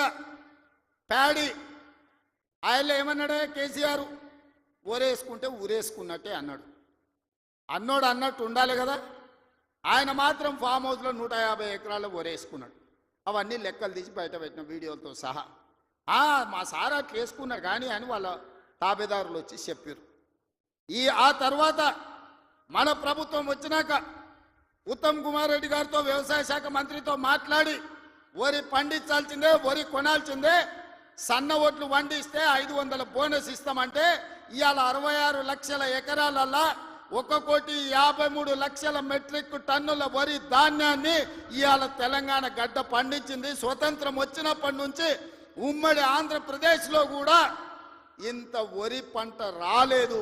అదేవిధంగా ప్యాడీ ఆయనలో ఏమన్నాడే కేసీఆర్, ఊరేసుకుంటే ఊరేసుకున్నట్టే అన్నాడు. అన్నోడు అన్నట్టు ఉండాలి కదా. ఆయన మాత్రం ఫామ్ హౌస్లో 150 ఎకరాల్లో ఊరేసుకున్నాడు. అవన్నీ లెక్కలు తీసి బయట పెట్టిన వీడియోలతో సహా. మా సార్ అట్లా వేసుకున్నారు కానీ అని వాళ్ళ తాబేదారులు వచ్చి చెప్పారు. ఆ తర్వాత మన ప్రభుత్వం వచ్చినాక ఉత్తమ్ కుమార్ రెడ్డి గారితో వ్యవసాయ శాఖ మంత్రితో మాట్లాడి వరి పండించాల్సిందే, వరి కొనాల్సిందే, సన్న ఒట్లు వండిస్తే 500 బోనస్ ఇస్తామంటే ఇవాళ 66 లక్షల ఎకరాలల్లా 1,53,00,000 మెట్రిక్ టన్నుల వరి ధాన్యాన్ని ఇవాళ తెలంగాణ గడ్డ పండించింది. స్వతంత్రం వచ్చినప్పటి నుంచి ఉమ్మడి ఆంధ్రప్రదేశ్లో కూడా ఇంత వరి పంట రాలేదు.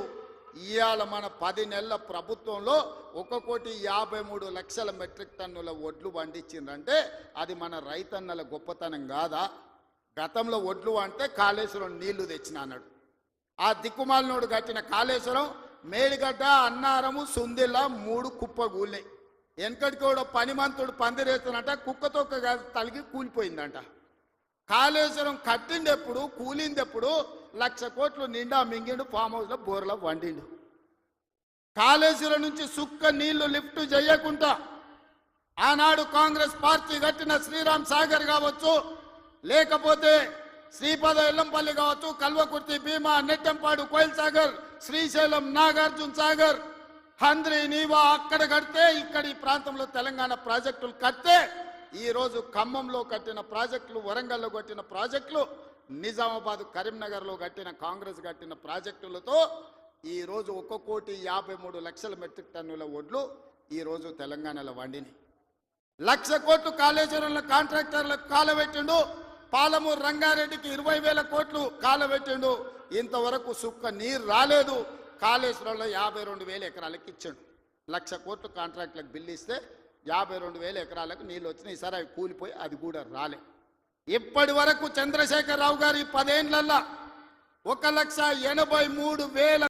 ఇవాళ మన 10 నెలల ప్రభుత్వంలో 1,53,00,000 మెట్రిక్ టన్నుల వడ్లు పండించిందంటే అది మన రైతన్నల గొప్పతనం కాదా? గతంలో వడ్లు అంటే కాళేశ్వరం నీళ్లు తెచ్చిన అన్నాడు. ఆ దిక్కుమాలినోడు కట్టిన కాళేశ్వరం మేడిగడ్డ, అన్నారము, సుందిల్ల 3 కుప్పగూలినాయి. వెనకటికి కూడా పనిమంతుడు పందిరేస్తున్నట్ట కుక్కతో తలిగి కూలిపోయిందంట. కాళేశ్వరం కట్టిండెప్పుడు, కూలిందెప్పుడు 1,00,000 కోట్లు నిండా మింగిండు, ఫామ్ హౌస్లో బోర్లో వండిండు. కాళేశ్వరం నుంచి సుక్క నీళ్లు లిఫ్ట్ చేయకుండా ఆనాడు కాంగ్రెస్ పార్టీ కట్టిన శ్రీరామ్ సాగర్ కావచ్చు, లేకపోతే శ్రీపద ఎల్లంపల్లి కావచ్చు, కల్వకుర్తి, భీమా, నెట్టంపాడు, కోయిల్ సాగర్, శ్రీశైలం, నాగార్జున సాగర్, హంద్రి, నీవా అక్కడ కడితే ఇక్కడ ఈ ప్రాంతంలో తెలంగాణ ప్రాజెక్టులు కడితే ఈరోజు ఖమ్మంలో కట్టిన ప్రాజెక్టులు, వరంగల్లో కట్టిన ప్రాజెక్టులు, నిజామాబాద్, కరీంనగర్లో కట్టిన కాంగ్రెస్ కట్టిన ప్రాజెక్టులతో ఈరోజు 1,53,00,000 మెట్రిక్ టన్నుల వడ్లు ఈరోజు తెలంగాణలో వండినాయి. 1,00,000 కోట్లు కాళేశ్వరంలో కాంట్రాక్టర్లకు కాలబెట్టిండు. పాలమూరు రంగారెడ్డికి 20,000 కోట్లు కాలబెట్టిండు. ఇంతవరకు సుక్క నీరు రాలేదు. కాళేశ్వరంలో 52,000 ఎకరాలకు ఇచ్చాడు. 1,00,000 కోట్లు కాంట్రాక్టులకు బిల్లు ఇస్తే 52,000 ఎకరాలకు నీళ్ళు వచ్చినాయి. ఈసారి అవి కూలిపోయి అది కూడా రాలే. ఇప్పటి వరకు చంద్రశేఖరరావు గారి 10 ఏళ్లలో 1,83,000